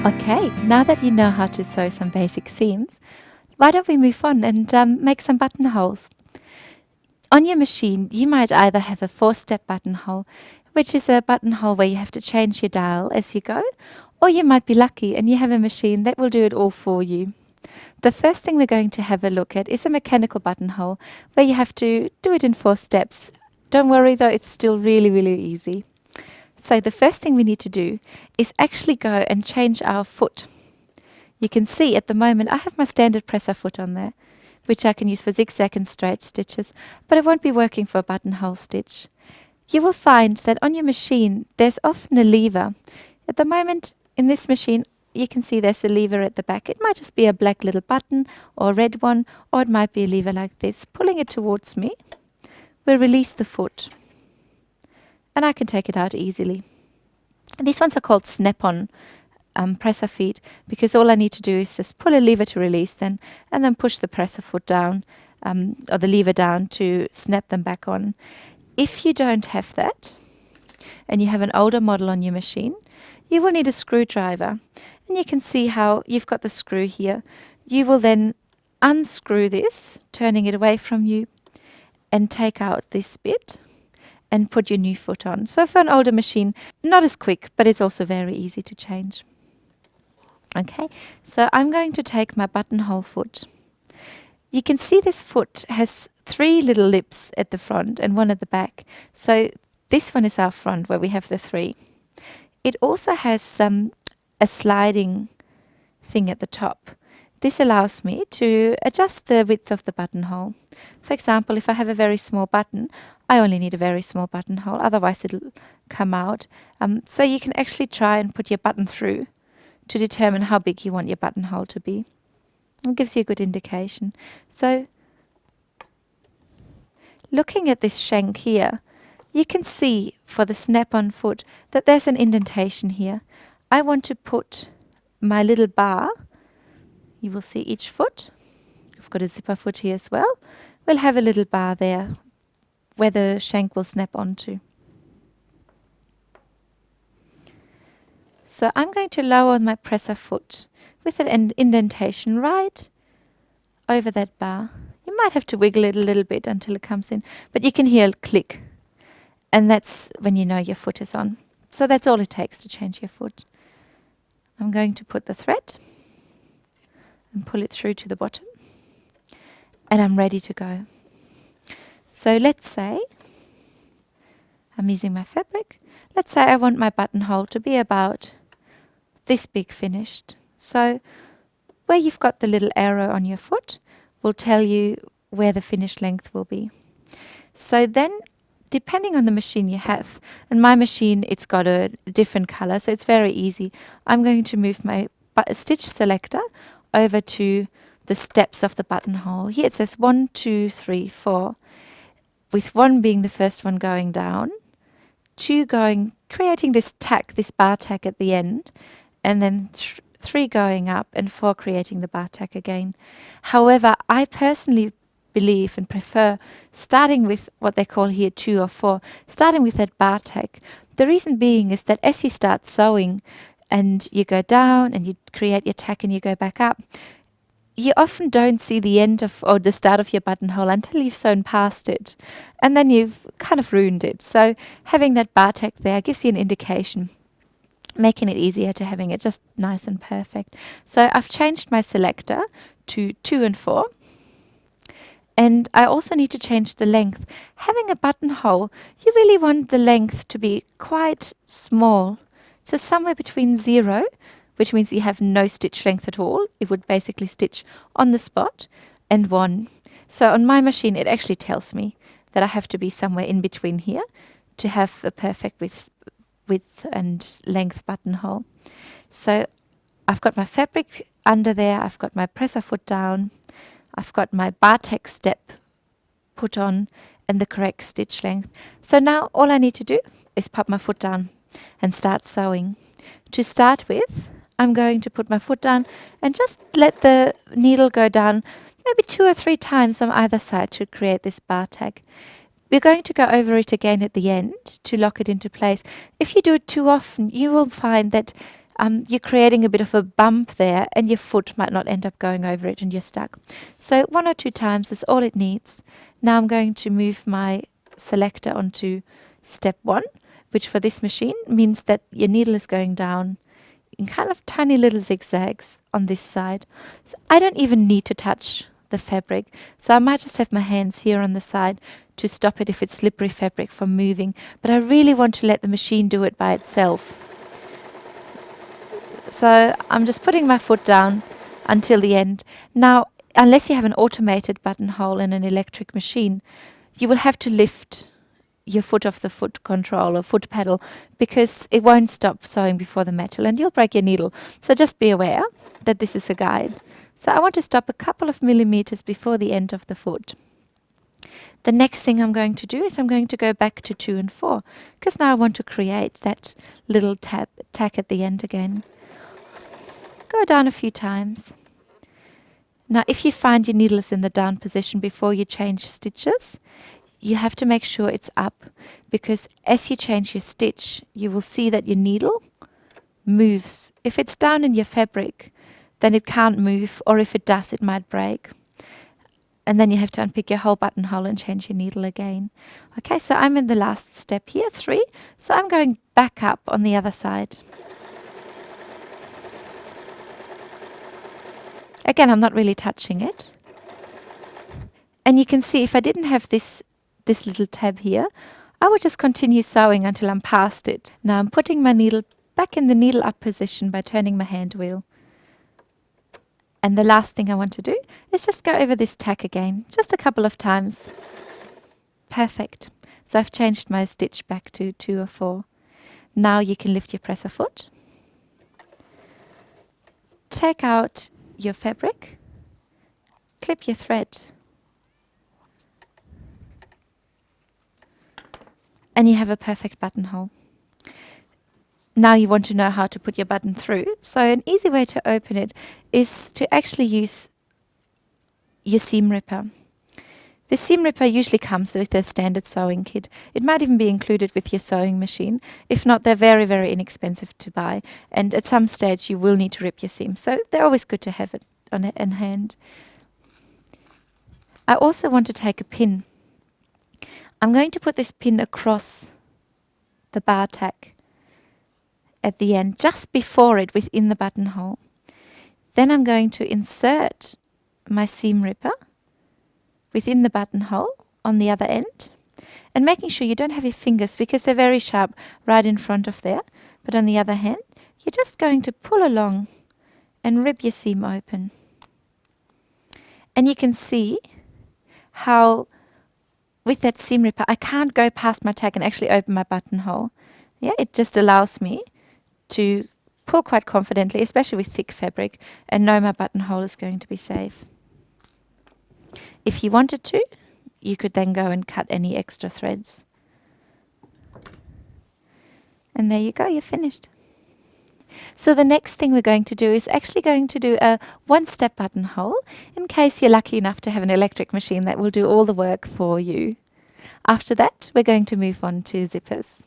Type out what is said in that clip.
Okay, now that you know how to sew some basic seams, why don't we move on and make some buttonholes? On your machine, you might either have a 4-step buttonhole, which is a buttonhole where you have to change your dial as you go, or you might be lucky and you have a machine that will do it all for you. The first thing we're going to have a look at is a mechanical buttonhole, where you have to do it in 4 steps. Don't worry though, it's still really, really easy. So the first thing we need to do is actually go and change our foot. You can see at the moment I have my standard presser foot on there, which I can use for zigzag and straight stitches, but it won't be working for a buttonhole stitch. You will find that on your machine there's often a lever. At the moment in this machine you can see there's a lever at the back. It might just be a black little button or a red one, or it might be a lever like this. Pulling it towards me will release the foot, and I can take it out easily. These ones are called snap-on presser feet, because all I need to do is just pull a lever to release them and then push the presser foot down, or the lever down to snap them back on. If you don't have that and you have an older model on your machine, you will need a screwdriver, and you can see how you've got the screw here. You will then unscrew this, turning it away from you, and take out this bit and put your new foot on. So for an older machine, not as quick, but it's also very easy to change. Okay, so I'm going to take my buttonhole foot. You can see this foot has 3 little lips at the front and 1 at the back. So this one is our front, where we have the 3. It also has a sliding thing at the top. This allows me to adjust the width of the buttonhole. For example, if I have a very small button, I only need a very small buttonhole, otherwise it'll come out. So you can actually try and put your button through to determine how big you want your buttonhole to be. It gives you a good indication. So looking at this shank here, you can see for the snap-on foot that there's an indentation here. I want to put my little bar. You will see each foot. We've got a zipper foot here as well. We'll have a little bar there where the shank will snap onto. So I'm going to lower my presser foot with an indentation right over that bar. You might have to wiggle it a little bit until it comes in, but you can hear it click, and that's when you know your foot is on. So that's all it takes to change your foot. I'm going to put the thread and pull it through to the bottom, and I'm ready to go. So let's say I'm using my fabric. Let's say I want my buttonhole to be about this big finished. So where you've got the little arrow on your foot will tell you where the finished length will be. So then, depending on the machine you have, and my machine, it's got a different color, so it's very easy. I'm going to move my stitch selector over to the steps of the buttonhole. Here it says 1, 2, 3, 4, with 1 being the first one going down, 2 going, creating this tack, this bar tack at the end, and then 3 going up, and 4 creating the bar tack again. However, I personally believe and prefer starting with what they call here 2 or 4, starting with that bar tack. The reason being is that as you start sewing and you go down and you create your tack and you go back up, you often don't see the end of or the start of your buttonhole until you've sewn past it, and then you've kind of ruined it. So having that bar tack there gives you an indication, making it easier to having it just nice and perfect. So I've changed my selector to 2 and 4. And I also need to change the length. Having a buttonhole, you really want the length to be quite small. So somewhere between 0, which means you have no stitch length at all. It would basically stitch on the spot, and 1. So on my machine, it actually tells me that I have to be somewhere in between here to have a perfect width and length buttonhole. So I've got my fabric under there. I've got my presser foot down. I've got my bar tack step put on and the correct stitch length. So now all I need to do is pop my foot down and start sewing. To start with, I'm going to put my foot down and just let the needle go down maybe 2 or 3 times on either side to create this bar tack. We're going to go over it again at the end to lock it into place. If you do it too often, you will find that you're creating a bit of a bump there, and your foot might not end up going over it and you're stuck. So 1 or 2 times is all it needs. Now I'm going to move my selector onto step 1, which for this machine means that your needle is going down in kind of tiny little zigzags on this side. So I don't even need to touch the fabric, so I might just have my hands here on the side to stop it if it's slippery fabric from moving, but I really want to let the machine do it by itself. So I'm just putting my foot down until the end. Now, unless you have an automated buttonhole in an electric machine, you will have to lift your foot off the foot control or foot pedal, because it won't stop sewing before the metal and you'll break your needle. So just be aware that this is a guide. So I want to stop a couple of millimeters before the end of the foot. The next thing I'm going to do is I'm going to go back to 2 and 4, because now I want to create that little tack at the end again. Go down a few times. Now if you find your needle is in the down position before you change stitches, you have to make sure it's up, because as you change your stitch, you will see that your needle moves. If it's down in your fabric, then it can't move, or if it does, it might break. And then you have to unpick your whole buttonhole and change your needle again. Okay, so I'm in the last step here, 3. So I'm going back up on the other side. Again, I'm not really touching it. And you can see if I didn't have this little tab here, I would just continue sewing until I'm past it. Now I'm putting my needle back in the needle up position by turning my hand wheel. And the last thing I want to do is just go over this tack again, just a couple of times. Perfect. So I've changed my stitch back to 2 or 4. Now you can lift your presser foot. Take out your fabric. Clip your thread. And you have a perfect buttonhole. Now you want to know how to put your button through. So an easy way to open it is to actually use your seam ripper. The seam ripper usually comes with a standard sewing kit. It might even be included with your sewing machine. If not, they're very, very inexpensive to buy. And at some stage you will need to rip your seam. So they're always good to have it in hand. I also want to take a pin. I'm going to put this pin across the bar tack at the end, just before it, within the buttonhole. Then I'm going to insert my seam ripper within the buttonhole on the other end, and making sure you don't have your fingers, because they're very sharp right in front of there. But on the other hand, you're just going to pull along and rip your seam open. And you can see how with that seam ripper I can't go past my tack and actually open my buttonhole. Yeah, it just allows me to pull quite confidently, especially with thick fabric, and know my buttonhole is going to be safe. If you wanted to, you could then go and cut any extra threads. And there you go, you're finished. So the next thing we're going to do is actually going to do a 1-step buttonhole, in case you're lucky enough to have an electric machine that will do all the work for you. After that, we're going to move on to zippers.